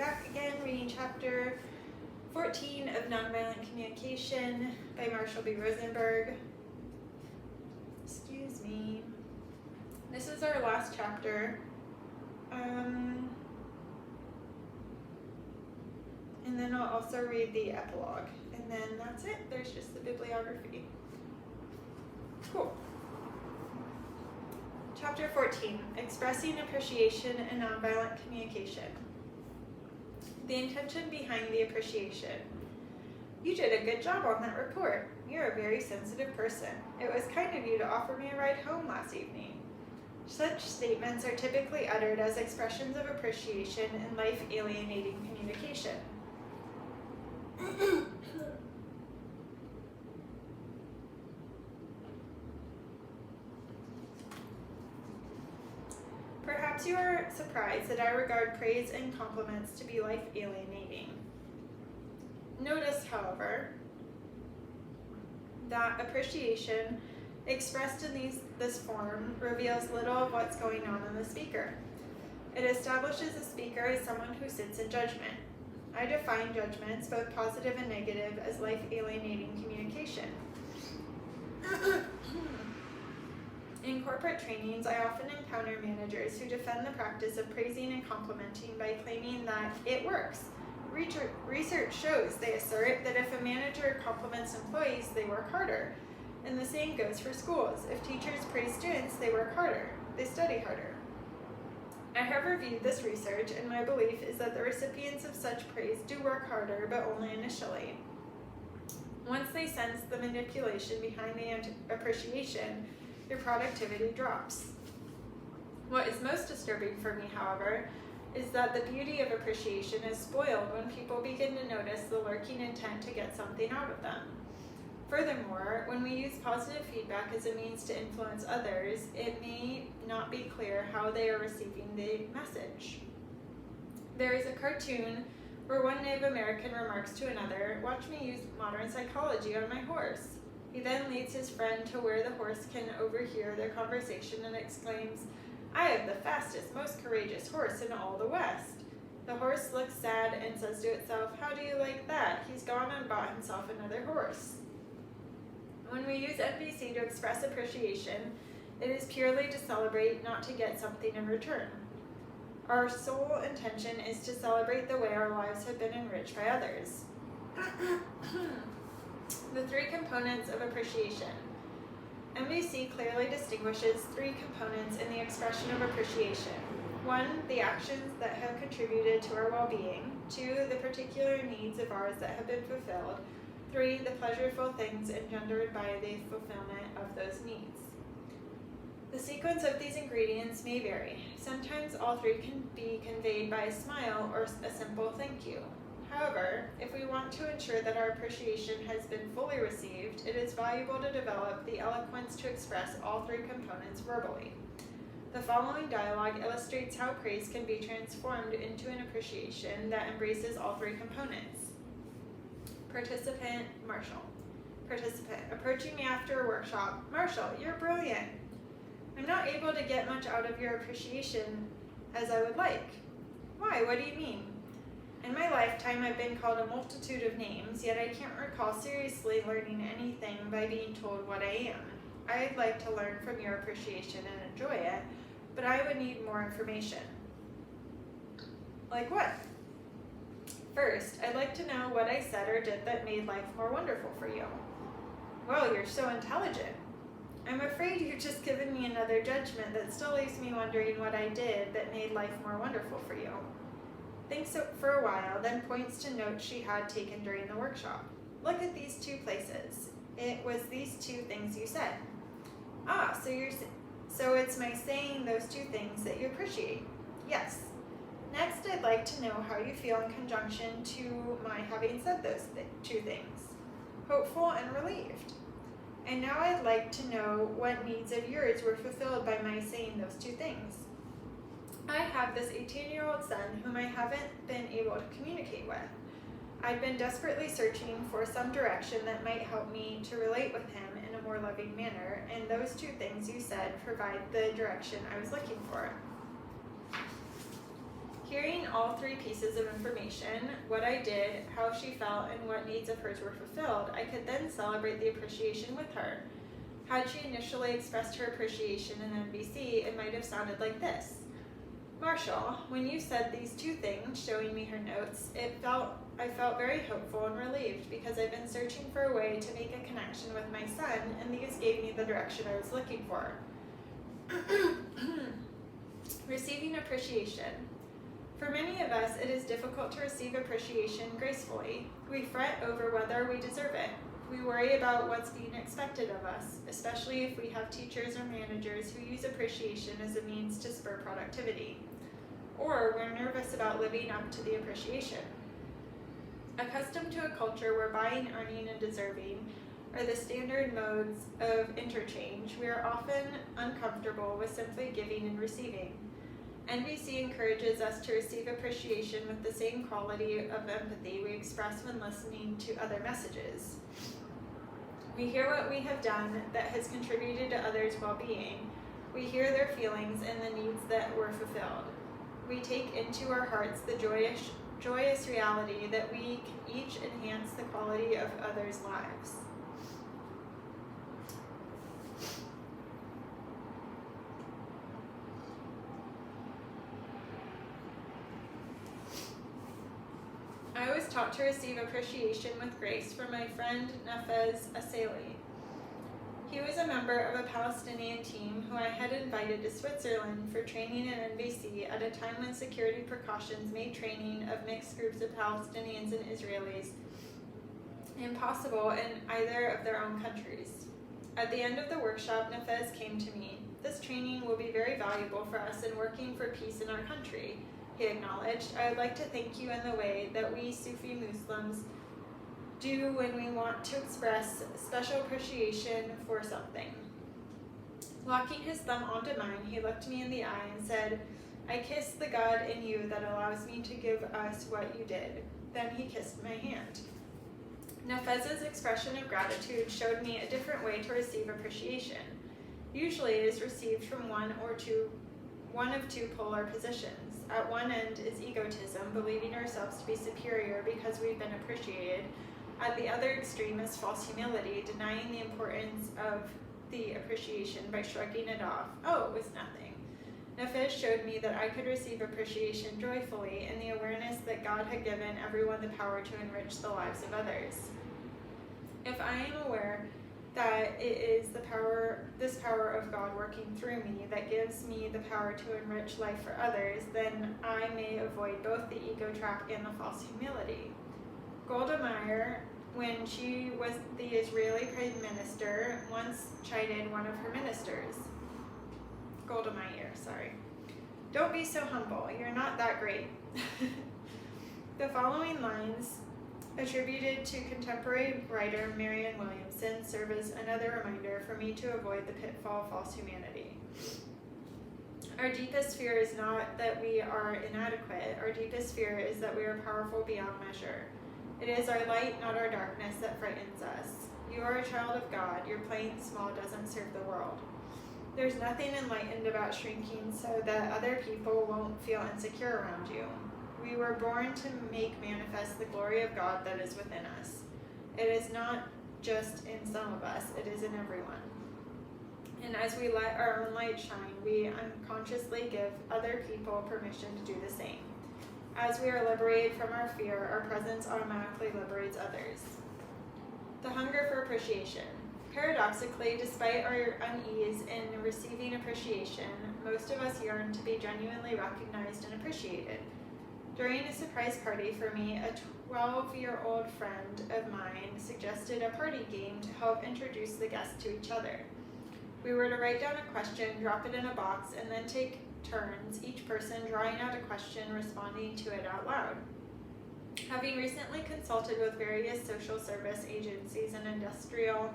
back again, reading chapter 14 of Nonviolent Communication by Marshall B. Rosenberg. Excuse me. This is our last chapter. And then I'll also read the epilogue. And then that's it. There's just the bibliography. Cool. Chapter 14, Expressing Appreciation and Nonviolent Communication. The intention behind the appreciation. You did a good job on that report. You're a very sensitive person. It was kind of you to offer me a ride home last evening. Such statements are typically uttered as expressions of appreciation in life-alienating communication. Perhaps you are surprised that I regard praise and compliments to be life-alienating. Notice, however, that appreciation expressed in this form reveals little of what's going on in the speaker. It establishes a speaker as someone who sits in judgment. I define judgments, both positive and negative, as life-alienating communication. In corporate trainings, I often encounter managers who defend the practice of praising and complimenting by claiming that it works. Research shows, they assert, that if a manager compliments employees, they work harder. And the same goes for schools. If teachers praise students, they work harder. They study harder. I have reviewed this research, and my belief is that the recipients of such praise do work harder, but only initially. Once they sense the manipulation behind the appreciation, your productivity drops. What is most disturbing for me, however, is that the beauty of appreciation is spoiled when people begin to notice the lurking intent to get something out of them. Furthermore, when we use positive feedback as a means to influence others, it may not be clear how they are receiving the message. There is a cartoon where one Native American remarks to another, "Watch me use modern psychology on my horse." He then leads his friend to where the horse can overhear their conversation and exclaims, "I have the fastest, most courageous horse in all the West." The horse looks sad and says to itself, "How do you like that? He's gone and bought himself another horse." When we use NVC to express appreciation, it is purely to celebrate, not to get something in return. Our sole intention is to celebrate the way our lives have been enriched by others. The three components of appreciation. MVC clearly distinguishes three components in the expression of appreciation. 1, the actions that have contributed to our well-being. 2, the particular needs of ours that have been fulfilled. 3, the pleasurable things engendered by the fulfillment of those needs. The sequence of these ingredients may vary. Sometimes all three can be conveyed by a smile or a simple thank you. However, if we want to ensure that our appreciation has been fully received, it is valuable to develop the eloquence to express all three components verbally. The following dialogue illustrates how praise can be transformed into an appreciation that embraces all three components. Participant, Marshall. Participant, approaching me after a workshop. "Marshall, you're brilliant. I'm not able to get much out of your appreciation as I would like." "Why? What do you mean?" "In my lifetime, I've been called a multitude of names, yet I can't recall seriously learning anything by being told what I am. I'd like to learn from your appreciation and enjoy it, but I would need more information." "Like what?" "First, I'd like to know what I said or did that made life more wonderful for you." "Well, you're so intelligent." "I'm afraid you've just given me another judgment that still leaves me wondering what I did that made life more wonderful for you." Thinks for a while, then points to notes she had taken during the workshop. "Look at these two places. It was these two things you said." "Ah, so it's my saying those two things that you appreciate." "Yes. Next, I'd like to know how you feel in conjunction to my having said those two things." "Hopeful and relieved." "And now I'd like to know what needs of yours were fulfilled by my saying those two things." "I have this 18-year-old son whom I haven't been able to communicate with. I've been desperately searching for some direction that might help me to relate with him in a more loving manner, and those two things you said provide the direction I was looking for." Hearing all three pieces of information, what I did, how she felt, and what needs of hers were fulfilled, I could then celebrate the appreciation with her. Had she initially expressed her appreciation in NVC, it might have sounded like this. Marshall, when you said these two things, showing me her notes, I felt very hopeful and relieved because I've been searching for a way to make a connection with my son, and these gave me the direction I was looking for. Receiving appreciation. For many of us, it is difficult to receive appreciation gracefully. We fret over whether we deserve it. We worry about what's being expected of us, especially if we have teachers or managers who use appreciation as a means to spur productivity. Or we're nervous about living up to the appreciation. Accustomed to a culture where buying, earning, and deserving are the standard modes of interchange, we are often uncomfortable with simply giving and receiving. NVC encourages us to receive appreciation with the same quality of empathy we express when listening to other messages. We hear what we have done that has contributed to others' well-being. We hear their feelings and the needs that were fulfilled. We take into our hearts the joyous reality that we can each enhance the quality of others' lives. I was taught to receive appreciation with grace from my friend Nafez Aseli. He was a member of a Palestinian team who I had invited to Switzerland for training in NVC at a time when security precautions made training of mixed groups of Palestinians and Israelis impossible in either of their own countries. At the end of the workshop, Nafez came to me. This training will be very valuable for us in working for peace in our country, he acknowledged. I would like to thank you in the way that we Sufi Muslims do when we want to express special appreciation for something. Locking his thumb onto mine, he looked me in the eye and said, I kiss the God in you that allows me to give us what you did. Then he kissed my hand. Nafez's expression of gratitude showed me a different way to receive appreciation. Usually it is received from one of two polar positions. At one end is egotism, believing ourselves to be superior because we've been appreciated. At the other extreme is false humility, denying the importance of the appreciation by shrugging it off. Oh, it was nothing. Nafez showed me that I could receive appreciation joyfully in the awareness that God had given everyone the power to enrich the lives of others. If I am aware that it is this power of God working through me that gives me the power to enrich life for others, then I may avoid both the ego trap and the false humility. Golda Meir, when she was the Israeli Prime Minister, once chided one of her ministers. Golda Meir, sorry. Don't be so humble, you're not that great. The following lines, attributed to contemporary writer Marianne Williamson, serve as another reminder for me to avoid the pitfall of false humanity. Our deepest fear is not that we are inadequate. Our deepest fear is that we are powerful beyond measure. It is our light, not our darkness, that frightens us. You are a child of God. Your playing small doesn't serve the world. There's nothing enlightened about shrinking so that other people won't feel insecure around you. We were born to make manifest the glory of God that is within us. It is not just in some of us, it is in everyone. And as we let our own light shine, we unconsciously give other people permission to do the same. As we are liberated from our fear, our presence automatically liberates others. The hunger for appreciation. Paradoxically, despite our unease in receiving appreciation, most of us yearn to be genuinely recognized and appreciated. During a surprise party for me, a 12-year-old friend of mine suggested a party game to help introduce the guests to each other. We were to write down a question, drop it in a box, and then take turns, each person drawing out a question, responding to it out loud. Having recently consulted with various social service agencies and industrial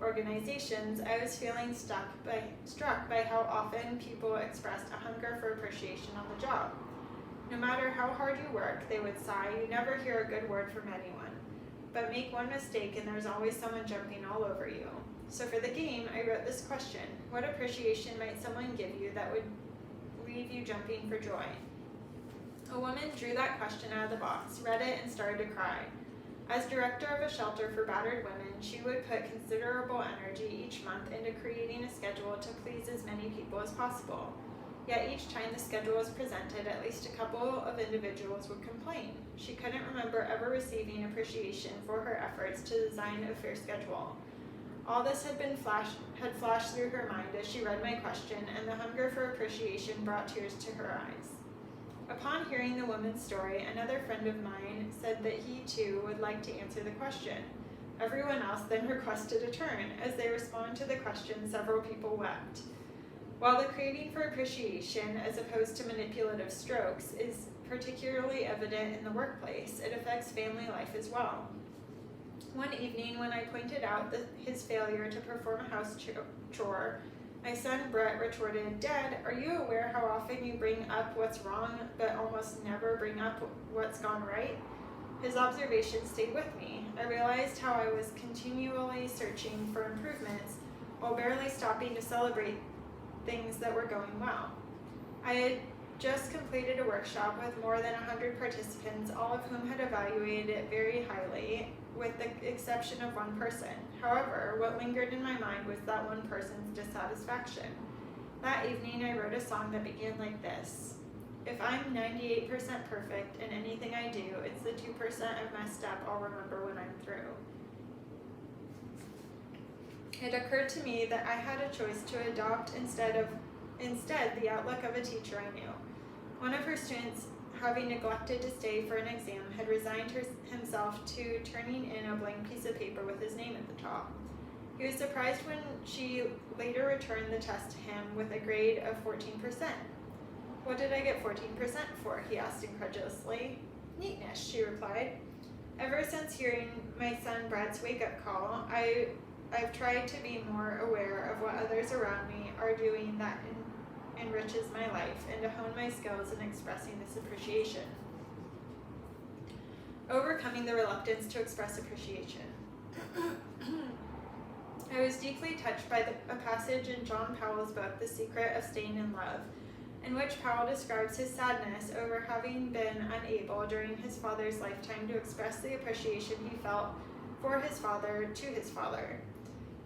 organizations, I was feeling struck by how often people expressed a hunger for appreciation on the job. No matter how hard you work, they would sigh, you never hear a good word from anyone. But make one mistake and there's always someone jumping all over you. So for the game, I wrote this question: what appreciation might someone give you that would leave you jumping for joy? A woman drew that question out of the box, read it, and started to cry. As director of a shelter for battered women, she would put considerable energy each month into creating a schedule to please as many people as possible. Yet each time the schedule was presented, at least a couple of individuals would complain. She couldn't remember ever receiving appreciation for her efforts to design a fair schedule. All this had flashed through her mind as she read my question, and the hunger for appreciation brought tears to her eyes. Upon hearing the woman's story, another friend of mine said that he too would like to answer the question. Everyone else then requested a turn. As they responded to the question, several people wept. While the craving for appreciation, as opposed to manipulative strokes, is particularly evident in the workplace, it affects family life as well. One evening, when I pointed out his failure to perform a house chore, my son Brett retorted, "Dad, are you aware how often you bring up what's wrong, but almost never bring up what's gone right?" His observation stayed with me. I realized how I was continually searching for improvements, while barely stopping to celebrate things that were going well. I had just completed a workshop with more than 100 participants, all of whom had evaluated it very highly, with the exception of one person. However, what lingered in my mind was that one person's dissatisfaction. That evening, I wrote a song that began like this: "If I'm 98% perfect in anything I do, it's the 2% I've messed up I'll remember when I'm through." It occurred to me that I had a choice to adopt instead the outlook of a teacher I knew. One of her students, having neglected to stay for an exam, had resigned himself to turning in a blank piece of paper with his name at the top. He was surprised when she later returned the test to him with a grade of 14%. "What did I get 14% for?" he asked incredulously. "Neatness," she replied. Ever since hearing my son Brett's wake-up call, I've tried to be more aware of what others around me are doing that enriches my life, and to hone my skills in expressing this appreciation. Overcoming the reluctance to express appreciation. I was deeply touched by a passage in John Powell's book, The Secret of Staying in Love, in which Powell describes his sadness over having been unable during his father's lifetime to express the appreciation he felt for his father to his father.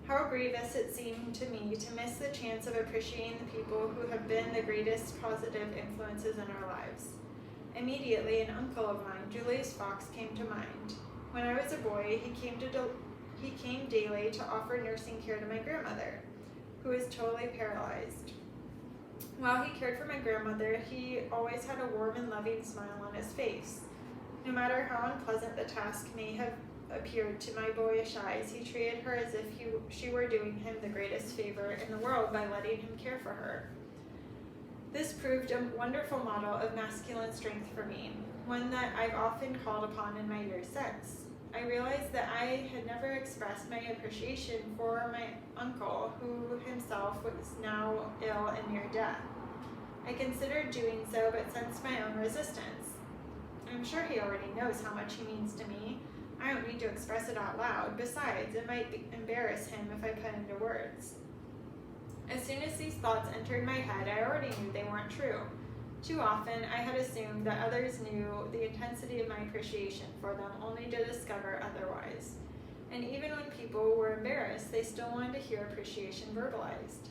How grievous it seemed to me to miss the chance of appreciating the people who have been the greatest positive influences in our lives. Immediately, an uncle of mine, Julius Fox, came to mind. When I was a boy, he came daily to offer nursing care to my grandmother, who was totally paralyzed. While he cared for my grandmother, he always had a warm and loving smile on his face. No matter how unpleasant the task may have appeared to my boyish eyes, he treated her as if she were doing him the greatest favor in the world by letting him care for her. This proved a wonderful model of masculine strength for me, one that I've often called upon in my years since. I realized that I had never expressed my appreciation for my uncle, who himself was now ill and near death. I considered doing so, but sensed my own resistance. I'm sure he already knows how much he means to me. I don't need to express it out loud. Besides, it might embarrass him if I put into words. As soon as these thoughts entered my head, I already knew they weren't true. Too often, I had assumed that others knew the intensity of my appreciation for them, only to discover otherwise. And even when people were embarrassed, they still wanted to hear appreciation verbalized.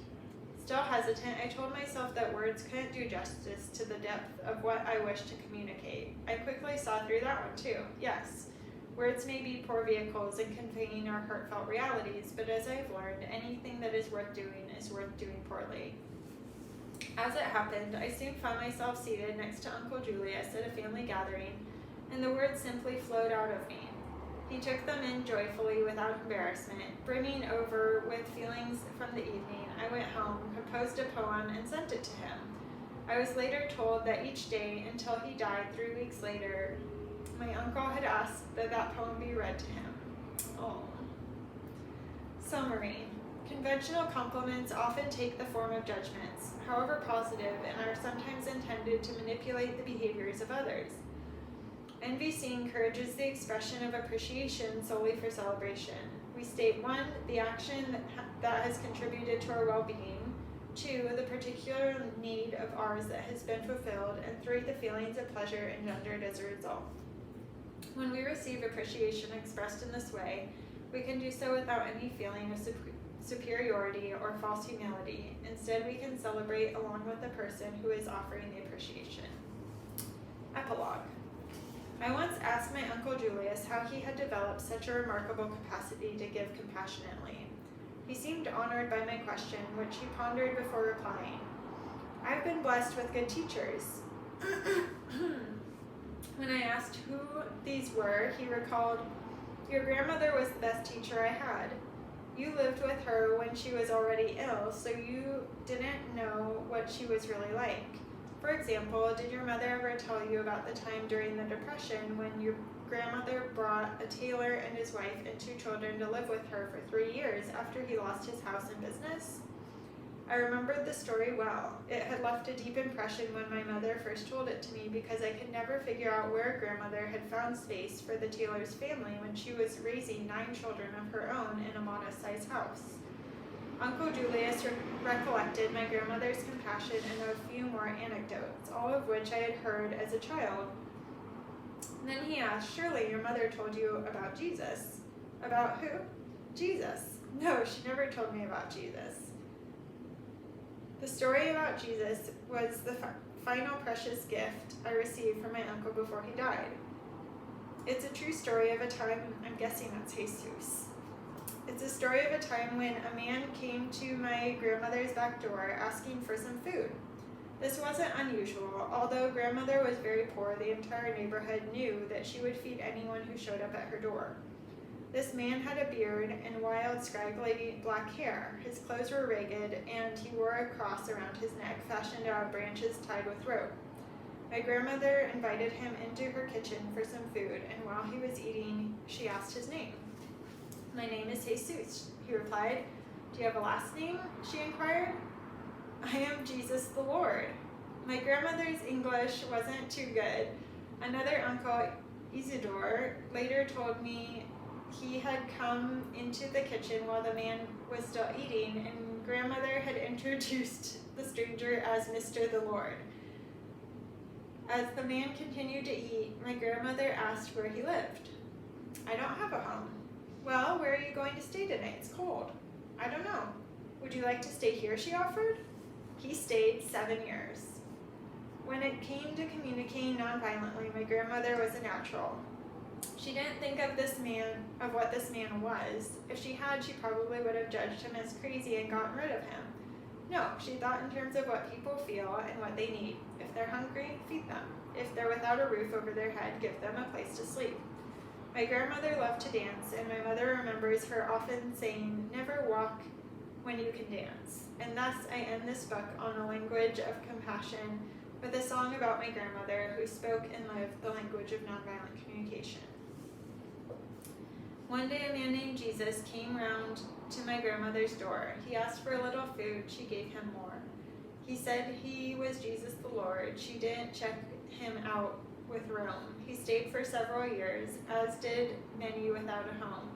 Still hesitant, I told myself that words couldn't do justice to the depth of what I wished to communicate. I quickly saw through that one too. Yes, words may be poor vehicles in conveying our heartfelt realities, but as I've learned, anything that is worth doing poorly. As it happened, I soon found myself seated next to Uncle Julius at a family gathering, and the words simply flowed out of me. He took them in joyfully without embarrassment. Brimming over with feelings from the evening, I went home, composed a poem, and sent it to him. I was later told that each day, until he died 3 weeks later, my uncle had asked that that poem be read to him. Oh. Summary. Conventional compliments often take the form of judgments, however positive, and are sometimes intended to manipulate the behaviors of others. NVC encourages the expression of appreciation solely for celebration. We state 1, the action that has contributed to our well-being, 2, the particular need of ours that has been fulfilled, and 3, the feelings of pleasure engendered as a result. When we receive appreciation expressed in this way, we can do so without any feeling of superiority or false humility. Instead, we can celebrate along with the person who is offering the appreciation. Epilogue. I once asked my Uncle Julius how he had developed such a remarkable capacity to give compassionately. He seemed honored by my question, which he pondered before replying. I've been blessed with good teachers. When I asked who these were, he recalled, "Your grandmother was the best teacher I had. You lived with her when she was already ill, so you didn't know what she was really like. For example, did your mother ever tell you about the time during the Depression when your grandmother brought a tailor and his wife and 2 children to live with her for 3 years after he lost his house and business?" I remembered the story well. It had left a deep impression when my mother first told it to me because I could never figure out where grandmother had found space for the tailor's family when she was raising 9 children of her own in a modest-sized house. Uncle Julius recollected my grandmother's compassion and a few more anecdotes, all of which I had heard as a child. Then he asked, "Surely your mother told you about Jesus." "About who?" "Jesus." "No, she never told me about Jesus." The story about Jesus was the final precious gift I received from my uncle before he died. It's a true story of a time, I'm guessing that's Jesus. It's a story of a time when a man came to my grandmother's back door asking for some food. This wasn't unusual. Although grandmother was very poor, the entire neighborhood knew that she would feed anyone who showed up at her door. This man had a beard and wild, scraggly black hair. His clothes were ragged, and he wore a cross around his neck, fashioned out of branches tied with rope. My grandmother invited him into her kitchen for some food, and while he was eating, she asked his name. "My name is Jesus," he replied. "Do you have a last name?" she inquired. "I am Jesus the Lord." My grandmother's English wasn't too good. Another uncle, Isidore, later told me he had come into the kitchen while the man was still eating, and grandmother had introduced the stranger as Mr. the Lord. As the man continued to eat, my grandmother asked where he lived. "I don't have a home." "Well, where are you going to stay tonight? It's cold." "I don't know." "Would you like to stay here?" she offered. He stayed 7 years. When it came to communicating nonviolently, my grandmother was a natural. She didn't think of what this man was. If she had, she probably would have judged him as crazy and gotten rid of him. No, she thought in terms of what people feel and what they need. If they're hungry, feed them. If they're without a roof over their head, give them a place to sleep. My grandmother loved to dance, and my mother remembers her often saying, "Never walk when you can dance." And thus I end this book on a language of compassion with a song about my grandmother who spoke and lived the language of nonviolent communication. One day a man named Jesus came round to my grandmother's door. He asked for a little food. She gave him more. He said he was Jesus the Lord. She didn't check him out with Rome. He stayed for several years, as did many without a home.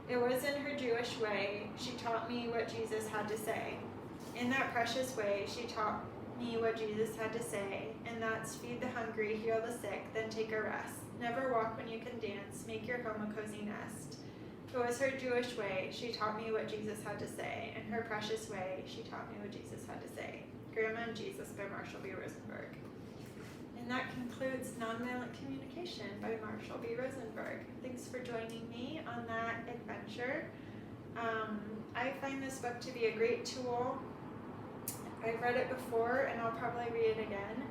It was in her Jewish way she taught me what Jesus had to say. In that precious way, she taught me what Jesus had to say, and that's feed the hungry, heal the sick, then take a rest. Never walk when you can dance, make your home a cozy nest. It was her Jewish way she taught me what Jesus had to say. In her precious way, she taught me what Jesus had to say. Grandma and Jesus by Marshall B. Rosenberg. And that concludes Nonviolent Communication by Marshall B. Rosenberg. Thanks for joining me on that adventure. I find this book to be a great tool. I've read it before, and I'll probably read it again.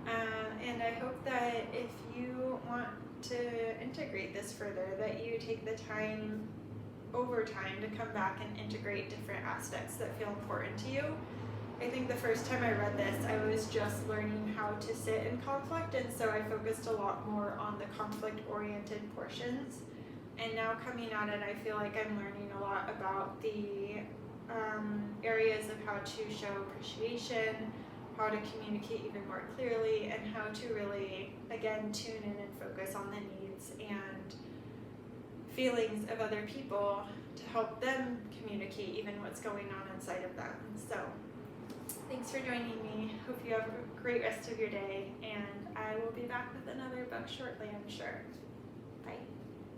And I hope that if you want to integrate this further, that you take the time over time to come back and integrate different aspects that feel important to you. I think the first time I read this, I was just learning how to sit in conflict, and so I focused a lot more on the conflict-oriented portions. And now coming at it, I feel like I'm learning a lot about the areas of how to show appreciation, how to communicate even more clearly, and how to really, again, tune in and focus on the needs and feelings of other people to help them communicate even what's going on inside of them. So Thanks for joining me. Hope you have a great rest of your day, and I will be back with another book shortly, I'm sure.